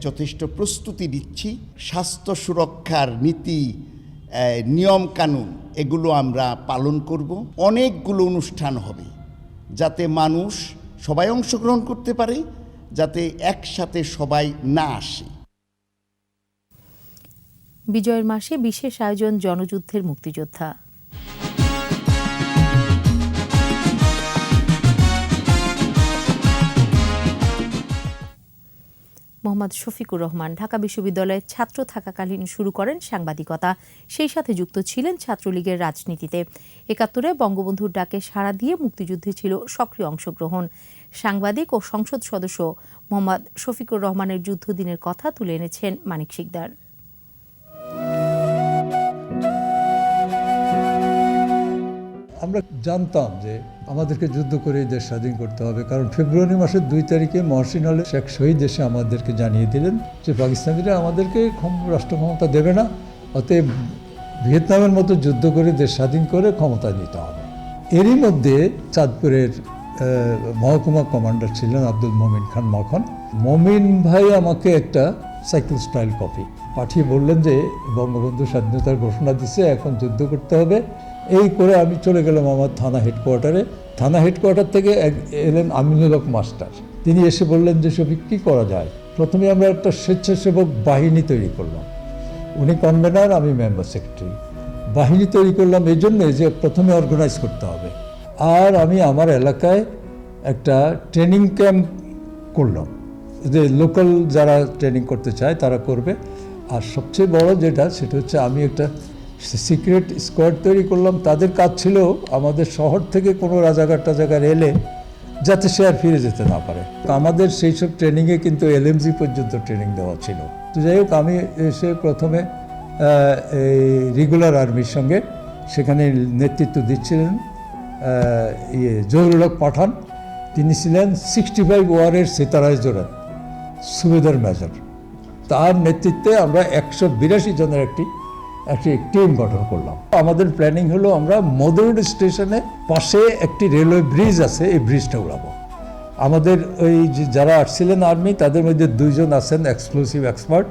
যথেষ্ট প্রস্তুতি দিচ্ছি। স্বাস্থ্য সুরক্ষার নীতি, নিয়ম কানুন এগুলো আমরা পালন করব। অনেকগুলো অনুষ্ঠান হবে যাতে মানুষ সবাই অংশগ্রহণ করতে পারে, যাতে একসাথে সবাই না আসে। বিজয়ের মাসে বিশেষ আয়োজন জনযুদ্ধের মুক্তিযোদ্ধা। মোহাম্মদ শফিকুর রহমান ঢাকা বিশ্ববিদ্যালয়ের ছাত্র থাকাকালীন শুরু করেন সাংবাদিকতা। সেই সাথে যুক্ত ছিলেন ছাত্রলীগের রাজনীতিতে। ৭১-এ বঙ্গবন্ধুর ডাকে সাড়া দিয়ে মুক্তিযুদ্ধে ছিল সক্রিয় অংশগ্রহণ। সাংবাদিক ও সংসদ সদস্য মোহাম্মদ শফিকুর রহমানের যুদ্ধদিনের কথা তুলে এনেছেন মানিক শিকদার। আমরা জানতাম যে আমাদেরকে যুদ্ধ করে দেশ স্বাধীন করতে হবে, কারণ ফেব্রুয়ারি মাসের 2 তারিখে মহসিন আলী শেখ শহীদ এসে আমাদেরকে জানিয়ে দিলেন যে পাকিস্তানিরা আমাদেরকে রাষ্ট্র ক্ষমতা দেবে না, অতএব ভিয়েতনামের মতো যুদ্ধ করে দেশ স্বাধীন করে ক্ষমতা নিতে হবে। এরই মধ্যে চাঁদপুরের মহকুমা কমান্ডার ছিলেন আব্দুল মমিন খান মাখন। মমিন ভাই আমাকে একটা সাইকেল স্টাইল কপি পাঠিয়ে বললেন যে বঙ্গবন্ধু স্বাধীনতার ঘোষণা দিচ্ছে, এখন যুদ্ধ করতে হবে। এই করে আমি চলে গেলাম আমার থানা হেডকোয়ার্টারে। থানা হেডকোয়ার্টার থেকে এলেন আমিনুল হক মাস্টার। তিনি এসে বললেন যে শফিক কী করা যায়। প্রথমে আমরা একটা স্বেচ্ছাসেবক বাহিনী তৈরি করলাম, উনি কনভেনার, আমি মেম্বার সেক্রেটারি। বাহিনী তৈরি করলাম এই জন্যে যে প্রথমে অর্গানাইজ করতে হবে, আর আমি আমার এলাকায় একটা ট্রেনিং ক্যাম্প করলাম, যে লোকাল যারা ট্রেনিং করতে চায় তারা করবে। আর সবচেয়ে বড় যেটা, সেটা হচ্ছে আমি একটা সিক্রেট স্কোয়াড তৈরি করলাম। তাদের কাজ ছিল আমাদের শহর থেকে কোনো রাজাকার এলে যাতে সে আর ফিরে যেতে না পারে। আমাদের সেই সব ট্রেনিংয়ে কিন্তু LMG পর্যন্ত ট্রেনিং দেওয়া ছিল। তো যাই হোক, আমি এসে প্রথমে এই রেগুলার আর্মির সঙ্গে সেখানে নেতৃত্ব দিচ্ছিলেন জহুরুল হক পাঠান। তিনি ছিলেন 65 ওয়ারের সিতারায় জোড়া সুবেদার মেজর। তার নেতৃত্বে আমরা 182 জনের একটি টিম গঠন করলাম। আমাদের প্ল্যানিং হলো আমরা মদুর স্টেশনে পাশে একটি রেলওয়ে ব্রিজ আছে, এই ব্রিজটা উড়াবো। আমাদের ওই যারা আসছিলেন আর্মি, তাদের মধ্যে 2 জন আছেন এক্সক্লুসিভ এক্সপার্ট,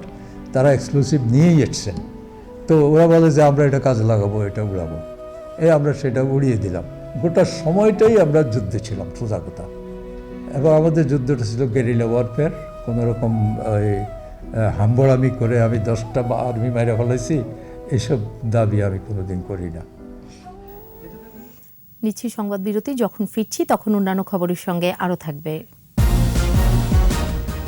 তারা এক্সক্লুসিভ নিয়েই এসছেন। তো ওরা বলে যে আমরা এটা কাজে লাগাবো, এটা উড়াবো। আমরা সেটা উড়িয়ে দিলাম। গোটা সময়টাই আমরা যুদ্ধে ছিলাম, সোজা কথা। এবং আমাদের যুদ্ধটা ছিল গেরিলা ওয়ারফেয়ার। কোনোরকম ওই হাম্বড়ামি করে আমি 10টা আর্মি মাইরা ফেলাইছি, এসব দাবি আমি কোনোদিন করি না। নিচ্ছি সংবাদ বিরতি। যখন ফিরছি তখন অন্যান্য খবরের সঙ্গে আরও থাকবে।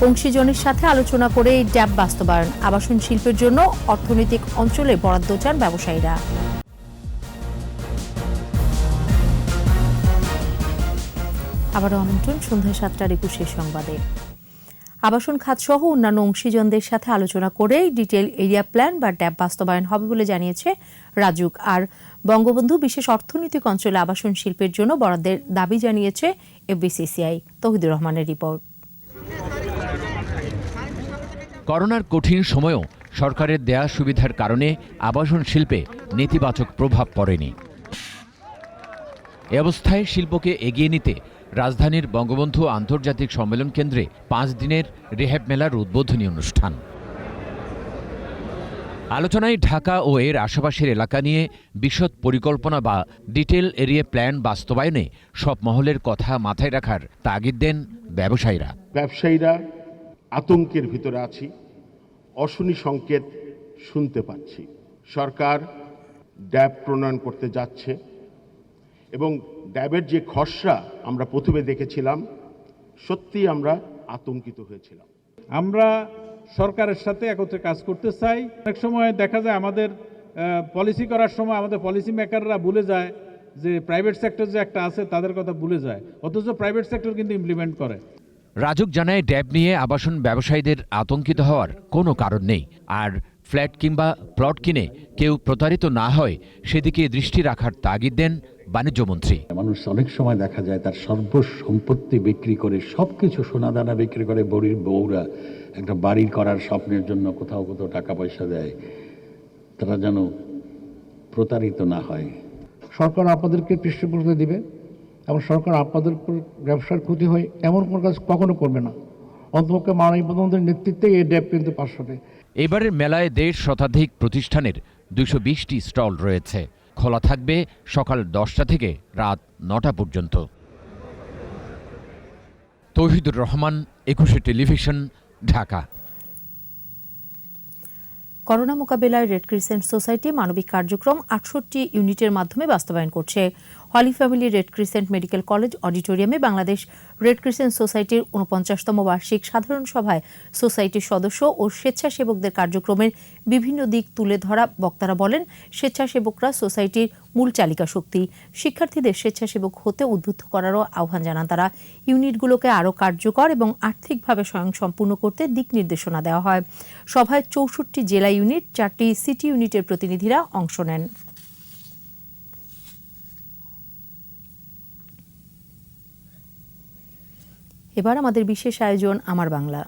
অংশীজনের সাথে আলোচনা করে ড্যাব বাস্তবায়ন, আবাসন শিল্পের জন্য অর্থনৈতিক অঞ্চলে বরাদ্দ চান ব্যবসায়ীরা। আবারও আমন্ত্রণ সন্ধ্যা 7টার 21 সংবাদে। আবাসন খাত সহ অন্যান্য অংশীজনদের সাথে আলোচনা করে ডিটেইল এরিয়া প্ল্যান বা ড্যাব বাস্তবায়ন হবে বলে জানিয়েছে রাজুক। আর বঙ্গবন্ধু বিশেষ অর্থনৈতিক অঞ্চলে আবাসন শিল্পের জন্য বরাদ্দের দাবি জানিয়েছে FBCCI। তৌহিদুর রহমানের রিপোর্ট। করোনার কঠিন সময়েও সরকারের দেয়া সুবিধার কারণে আবাসন শিল্পে নেতিবাচক প্রভাব পড়েনি। এ অবস্থায় শিল্পকে এগিয়ে নিতে রাজধানীর বঙ্গবন্ধু আন্তর্জাতিক সম্মেলন কেন্দ্রে 5 দিনের রিহ্যাব মেলার উদ্বোধনী অনুষ্ঠান। আলোচনায় ঢাকা ও এর আশেপাশের এলাকা নিয়ে বিশদ পরিকল্পনা বা ডিটেইল এরিয়া প্ল্যান বাস্তবায়নে সব মহলের কথা মাথায় রাখার তাগিদ দেন ব্যবসায়ীরা। ব্যবসায়ীরা আতঙ্কের ভিতরে আছি, অশনি সংকেত শুনতে পাচ্ছি। সরকার ড্যাব প্রণয়ন করতে যাচ্ছে এবং ড্যাবের যে খসড়া আমরা প্রথমে দেখেছিলাম, সত্যি আমরা আতঙ্কিত হয়েছিলাম। আমরা সরকারের সাথে একত্রে কাজ করতে চাই। অনেক সময় দেখা যায় আমাদের পলিসি করার সময় আমাদের পলিসি মেকাররা ভুলে যায় যে প্রাইভেট সেক্টর যে একটা আছে তাদের কথা ভুলে যায়, অথচ প্রাইভেট সেক্টর কিন্তু ইমপ্লিমেন্ট করে। রাজুক জানায় ড্যাব নিয়ে আবাসন ব্যবসায়ীদের আতঙ্কিত হওয়ার কোনো কারণ নেই, আর ফ্ল্যাট কিংবা প্লট কিনে কেউ প্রতারিত না হয় সেদিকে দৃষ্টি রাখার তাগিদ দেন বাণিজ্যমন্ত্রী। মানুষ অনেক সময় দেখা যায় তার সর্বসম্পত্তি বিক্রি করে, সবকিছু সোনাদানা বিক্রি করে, বড়ির বউরা একটা বাড়ি করার স্বপ্নের জন্য কোথাও কোথাও টাকা পয়সা দেয়, তারা যেন প্রতারিত না হয়। সরকার আপনাদেরকে পৃষ্ঠপোষকতা দিবে এবং সরকার আপনাদের উপর ব্যবসার ক্ষতি হয় এমন কোনো কাজ কখনো করবে না। অন্তপক্ষে মাননীয় প্রধানমন্ত্রীর নেতৃত্বে এই ড্যাব কিন্তু পাশ হবে। এবারের মেলায় 1.5 শতাধিক প্রতিষ্ঠানের 220টি স্টল রয়েছে। খোলা থাকবে সকাল 10টা থেকে রাত 9টা পর্যন্ত। তৌহিদুর রহমান, 21 টেলিভিশন, ঢাকা। করোনা মোকাবেলায় রেড ক্রিসেন্ট সোসাইটি মানবিক কার্যক্রম 68 ইউনিটের মাধ্যমে বাস্তবায়ন করছে। Holy family red crescent medical college অডিটোরিয়ামে বাংলাদেশ রেড ক্রিসেন্ট সোসাইটির 49তম বার্ষিক সাধারণ সভায় সোসাইটির সদস্য ও স্বেচ্ছাসেবকদের কার্যক্রমের বিভিন্ন দিক তুলে ধরা বক্তারা বলেন, স্বেচ্ছাসেবকরা সোসাইটির মূল চালিকা শক্তি। শিক্ষার্থীদের স্বেচ্ছাসেবক হতে উদ্বুদ্ধ করারও আহ্বান জানান তারা। ইউনিটগুলোকে আরও কার্যকর এবং আর্থিকভাবে স্বয়ংসম্পূর্ণ করতে দিক নির্দেশনা দেওয়া হয়। সভায় 64টি জেলা ইউনিট, 4টি সিটি ইউনিটের প্রতিনিধিরা অংশ নেন। এবার আমাদের বিশেষ আয়োজন আমার বাংলা।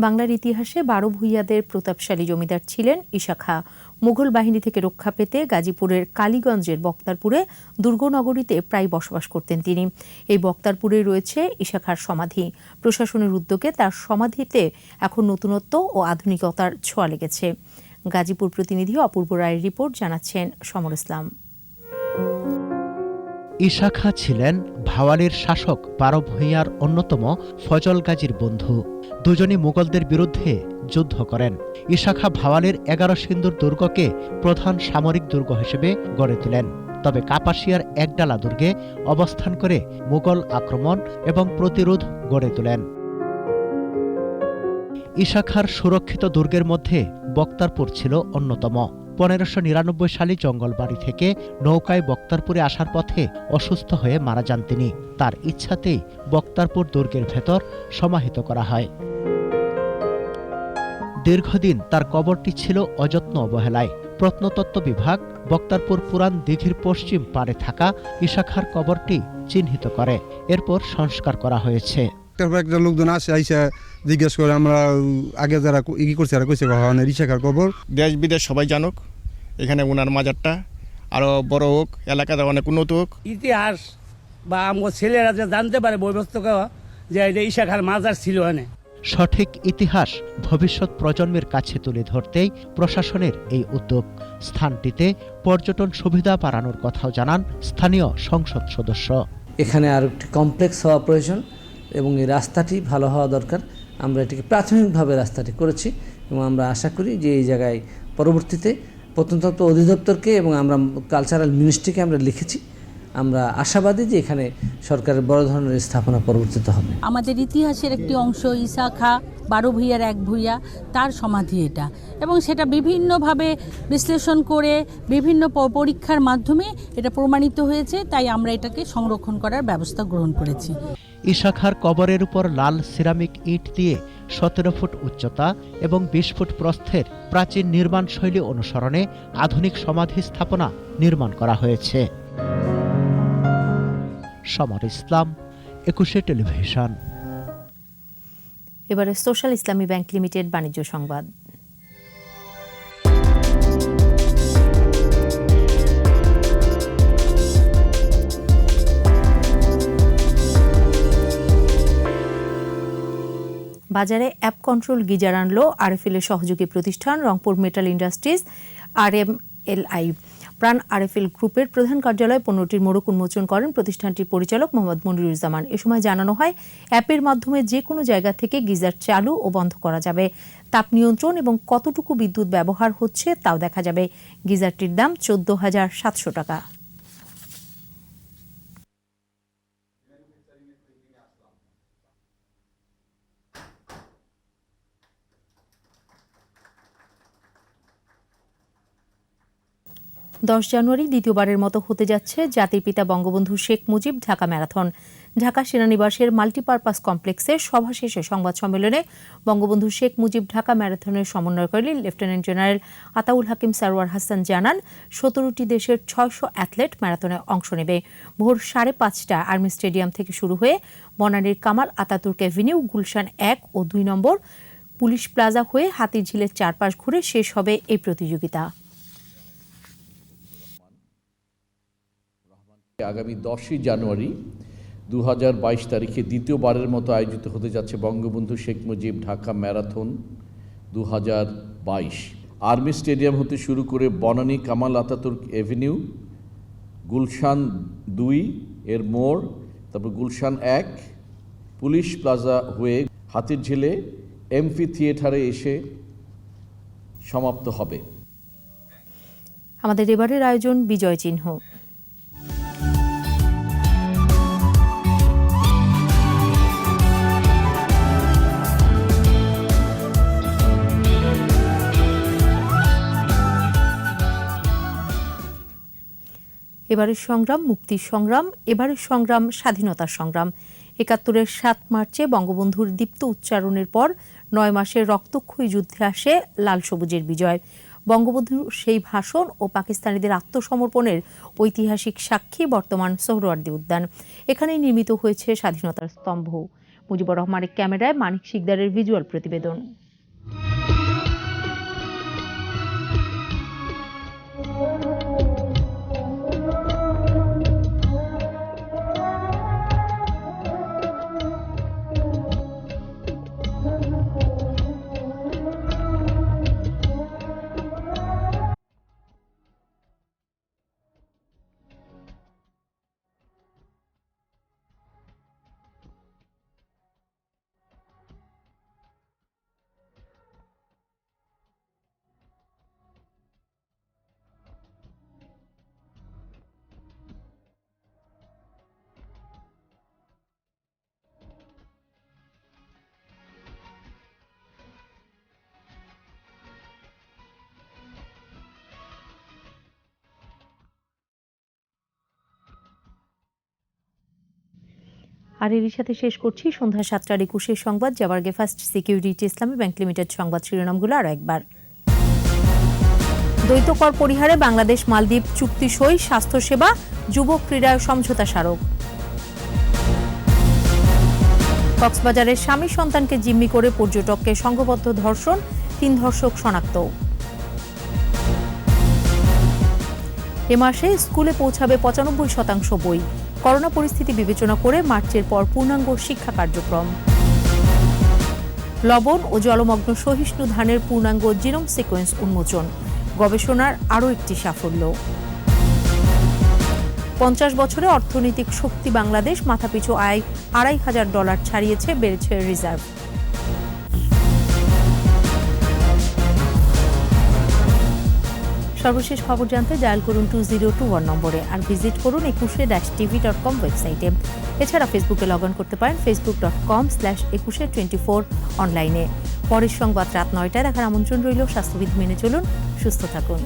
বাংলার ইতিহাসে 12 ভূঁইয়াদের প্রতাপশালী জমিদার ছিলেন ঈশা খাঁ। মুঘল বাহিনী থেকে রক্ষা পেতে গাজীপুরের কালীগঞ্জের বক্তারপুরে দুর্গনগরীতে প্রায় বসবাস করতেন তিনি। এই বক্তারপুরে রয়েছে ঈশা খাঁর সমাধি। প্রশাসনের উদ্যোগে তার সমাধিতে এখন নতুনত্ব ও আধুনিকতার ছোঁয়া লেগেছে। গাজীপুর প্রতিনিধি অপূর্ব রায়ের রিপোর্ট, জানাচ্ছেন সমর ইসলাম। ঈশা খাঁ ছিলেন ভাওয়ালির শাসক 12 ভূঁইয়ার অন্যতম ফজল গাজীর বন্ধু। দুজনই মুঘলদের বিরুদ্ধে যুদ্ধ করেন। ঈশা খাঁ ভাওয়ালির 11 সিন্দুর দুর্গকে প্রধান সামরিক দুর্গ হিসেবে গড়ে তোলেন। তবে কাপাসিয়ার একডালা দুর্গে অবস্থান করে মুঘল আক্রমণ এবং প্রতিরোধ গড়ে তোলেন। ঈশা খাঁর সুরক্ষিত দুর্গের মধ্যে বক্তারপুর ছিল অন্যতম। 1599 সালে জঙ্গলবাড়ি থেকে নৌকায় বক্তারপুরে আসার পথে অসুস্থ হয়ে মারা যান তিনি। তার ইচ্ছাতেই বক্তারপুর দুর্গের ভেতর সমাহিত করা হয়। দীর্ঘদিন তার কবরটি ছিল অযত্ন অবহেলায়। প্রত্নতত্ত্ব বিভাগ বক্তারপুর পুরান দিঘির পশ্চিম পাড়ে থাকা ঈশা খাঁর কবরটি চিহ্নিত করে। এরপর সংস্কার করা হয়েছে। একটা লোকজন আসে আইসা জিজ্ঞেস করে, আমরা আগে যারা ই করছে আর কইছে ঈশা খাঁর কবর। দেশ বিদেশ সবাই জানুক এখানে ওনার মাজারটা আরো বড় হোক, এলাকাটা অনেক উন্নত হোক। ইতিহাস বা আমার ছেলেরা যে জানতে পারে বৈবস্তকে যে ঈশা খাঁর মাজার ছিল এখানে। সঠিক ইতিহাস ভবিষ্যৎ প্রজন্মের কাছে তুলে ধরতেই প্রশাসনের এই উদ্যোগ। স্থানটিতে পর্যটন সুবিধা বাড়ানোর কথাও জানান স্থানীয় সংসদ সদস্য। এখানে আর একটি কমপ্লেক্স হওয়া প্রয়োজন এবং এই রাস্তাটি ভালো হওয়া দরকার। আমরা এটিকে প্রাথমিকভাবে রাস্তাটি করেছি এবং আমরা আশা করি যে এই জায়গায় পরবর্তীতে প্রত্নতত্ত্ব অধিদপ্তরকে এবং আমরা কালচারাল মিনিস্ট্রিকে আমরা লিখেছি। আমরা আশাবাদী যে এখানে সরকারের বড় ধরনের স্থাপনা পরিবর্তিত হবে। আমাদের ইতিহাসের একটি অংশ ঈশা খাঁ 12 ভূঁইয়ার এক ভূঁইয়া, তার সমাধি এটা, এবং সেটা বিভিন্নভাবে বিশ্লেষণ করে বিভিন্ন পরীক্ষার মাধ্যমে এটা প্রমাণিত হয়েছে। তাই আমরা এটাকে সংরক্ষণ করার ব্যবস্থা গ্রহণ করেছি। ঈশা খাঁর কবরের উপর লাল সিরামিক ইট দিয়ে 17 ফুট উচ্চতা এবং 20 ফুট প্রস্থের প্রাচীন নির্মাণ শৈলী অনুসরণে আধুনিক সমাধি স্থাপনা নির্মাণ করা হয়েছে। সমর ইসলাম, 21 টেলিভিশন। এবারে সোশ্যাল ইসলামী ব্যাংক লিমিটেড বাণিজ্য সংবাদ। বাজারে অ্যাপ কন্ট্রোল গিজার আনলো আরএফএল-এর সহযোগী প্রতিষ্ঠান রংপুর মেটাল ইন্ডাস্ট্রিজ RMLI। প্রাণ আরএফএল গ্রুপের প্রধান কার্যালয়ে 15টির মোড়ক উন্মোচন করেন প্রতিষ্ঠানটির পরিচালক মোহাম্মদ মনিরুজ্জামান। এ সময় জানানো হয়, অ্যাপের মাধ্যমে যে কোনো জায়গা থেকে গিজার চালু ও বন্ধ করা যাবে। তাপ নিয়ন্ত্রণ এবং কতটুকু বিদ্যুৎ ব্যবহার হচ্ছে তাও দেখা যাবে। গিজারটির দাম 14,700 টাকা। জানুয়ারি দ্বিতীয়বারের মতো হতে যাচ্ছে জাতির পিতা বঙ্গবন্ধু শেখ মুজিব ঢাকা ম্যারাথন। ঢাকা সেনানিবাসের মাল্টিপারপাস কমপ্লেক্সে সভা শেষে সংবাদ সম্মেলনে বঙ্গবন্ধু শেখ মুজিব ঢাকা ম্যারাথনের সমন্বয়কারী লেফটেন্যান্ট জেনারেল আতাউল হাকিম সারওয়ার হাসান জানান, 17টি দেশের 600 অ্যাথলেট ম্যারাথনে অংশ নেবে। ভোর 5:30টায় আর্মি স্টেডিয়াম থেকে শুরু হয়ে বনানীর কামাল আতাতুর্ক অ্যাভিনিউ, গুলশান 1 ও 2 নম্বর, পুলিশ প্লাজা হয়ে হাতিঝিলের চারপাশ ঘুরে শেষ হবে এই প্রতিযোগিতা। আগামী 10 জানুয়ারি 2022 তারিখে দ্বিতীয়বারের মতো আয়োজিত হতে যাচ্ছে Bangabandhu Sheikh Mujib Dhaka marathon 2022। Army stadium হতে শুরু করে বনানী কামাল আতাতুর্ক অ্যাভিনিউ, গুলশান 2 এর মোড়, তারপর গুলশান 1 পুলিশ প্লাজা হয়ে হাতিরঝিলে এমফি থিয়েটারে এসে সমাপ্ত হবে। আমাদের এবারের আয়োজন বিজয় চিহ্ন। এবারের সংগ্রাম মুক্তির সংগ্রাম, এবারের সংগ্রাম স্বাধীনতার সংগ্রাম। ৭১-এর ৭ মার্চে বঙ্গবন্ধুর দীপ্ত উচ্চারণের পর ৯ মাসের রক্তক্ষয়ী যুদ্ধে আসে লাল সবুজের বিজয়। বঙ্গবন্ধুর সেই ভাষণ ও পাকিস্তানিদের আত্মসমর্পণের ঐতিহাসিক সাক্ষী বর্তমান সোহরাওয়ার্দী উদ্যান। এখানেই নির্মিত হয়েছে স্বাধীনতার স্তম্ভ। মুজিবুর রহমানের ক্যামেরায় মানিক শিকদারের ভিজুয়াল প্রতিবেদন। আর এরই সাথে শেষ করছি সন্ধ্যা ৭টার ২১ সংবাদ। যাবার আগে ফার্স্ট সিকিউরিটি ইসলামী ব্যাংক লিমিটেড সংবাদ শিরোনামগুলো আরও একবার। দ্বৈত কর পরিহারে বাংলাদেশ মালদ্বীপ চুক্তি সই, স্বাস্থ্যসেবা যুব ক্রীড়ায় সমঝোতা স্মারক। কক্সবাজারের স্বামী সন্তানকে জিম্মি করে পর্যটককে সংঘবদ্ধ ধর্ষণ, ৩ ধর্ষক শনাক্ত। এ মাসে স্কুলে পৌঁছাবে ৯৫% বই। করোনা পরিস্থিতি বিবেচনা করে মার্চের পর পূর্ণাঙ্গ শিক্ষা কার্যক্রম। লবণ ও জলমগ্ন সহিষ্ণু ধানের পূর্ণাঙ্গ জিনোম সিকোয়েন্স উন্মোচন, গবেষণার আরও একটি সাফল্য। ৫০ বছরে অর্থনৈতিক শক্তি বাংলাদেশ, মাথাপিছু আয় $২৫০০ ছাড়িয়েছে, বেড়েছে রিজার্ভ। সর্বশেষ খবর জানতে ডায়াল করুন 2021 নম্বরে, আর ভিজিট করুন ekushe-tv.com ওয়েবসাইটে। এছাড়া ফেসবুকে লগ ইন করতে পারেন facebook.com/ekushe24 অনলাইনে। পরের সংবাদ রাত ৯টায় দেখার আমন্ত্রণ রইল। স্বাস্থ্যবিধি মেনে চলুন, সুস্থ থাকুন।